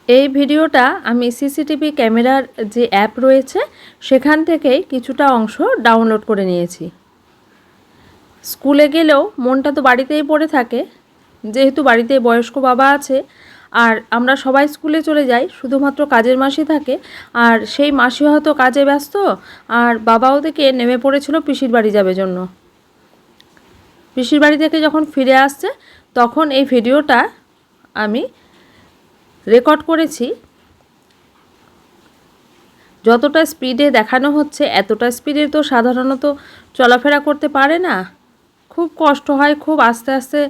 এই ভিডিওটা আমি সিসিটিভি ক্যামেরার যে অ্যাপ রয়েছে সেখান থেকেই কিছুটা অংশ ডাউনলোড করে নিয়েছি। স্কুলে গেলেও মনটা তো বাড়িতেই পড়ে থাকে, যেহেতু বাড়িতে বয়স্ক বাবা আছে আর আমরা সবাই স্কুলে চলে যাই, শুধুমাত্র কাজের মাসি থাকে। আর সেই মাসি হয়তো কাজে ব্যস্ত, আর বাবাও থেকে নেমে পড়েছিল পিসির বাড়ি যাবে জন্য। পিসির বাড়ি থেকে যখন ফিরে আসছে তখন এই ভিডিওটা আমি রেকর্ড করেছি। যতটা স্পিডে দেখানো হচ্ছে এতটা স্পিডে তো সাধারণত চলাফেরা করতে পারে না, খুব কষ্ট হয়, খুব আস্তে আস্তে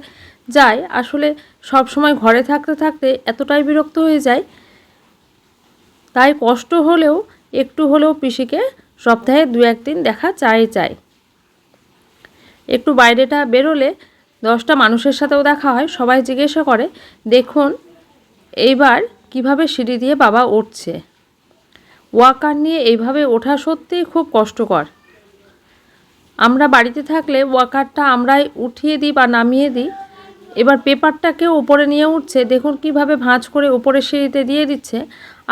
যায়। আসলে সব সময় ঘরে থাকতে থাকতে এতটাই বিরক্ত হয়ে যায়, তাই কষ্ট হলেও একটু হলেও পিসিকে সপ্তাহে 2-1 দিন দেখা চাই। একটু বাইরেটা বেরোলে 10টা মানুষের সাথেও দেখা হয়, সবাই জিজ্ঞাসা করে দেখুন এইবার কিভাবে সিঁড়ি দিয়ে বাবা উঠছে। ওয়াকার নিয়ে এইভাবে ওঠা সত্যিই খুব কষ্টকর। আমরা বাড়িতে থাকলে ওয়াকারটা আমরাই উঠিয়ে দিই বা নামিয়ে দিই, এবার পেপারটাকেও উপরে নিয়ে উঠছে, দেখুন কিভাবে ভাঁজ করে উপরে সিঁড়িতে দিয়ে দিচ্ছে,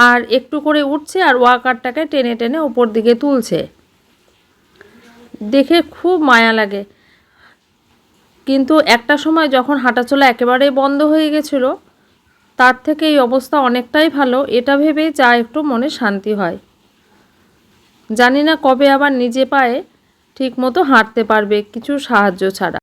আর একটু করে উঠছে আর ওয়াকারটাকে টেনে টেনে উপর দিকে তুলছে। দেখে খুব মায়া লাগে। কিন্তু একটা সময় যখন হাঁটাচলা একেবারেই বন্ধ হয়ে গেছিলো, তার থেকে এই অবস্থা অনেকটাই ভালো, এটা ভেবে যা একটু মনে শান্তি হয়। জানি না কবে আবার নিজে পায়ে ঠিক মতো হাঁটতে পারবে কিছু সাহায্য ছাড়া।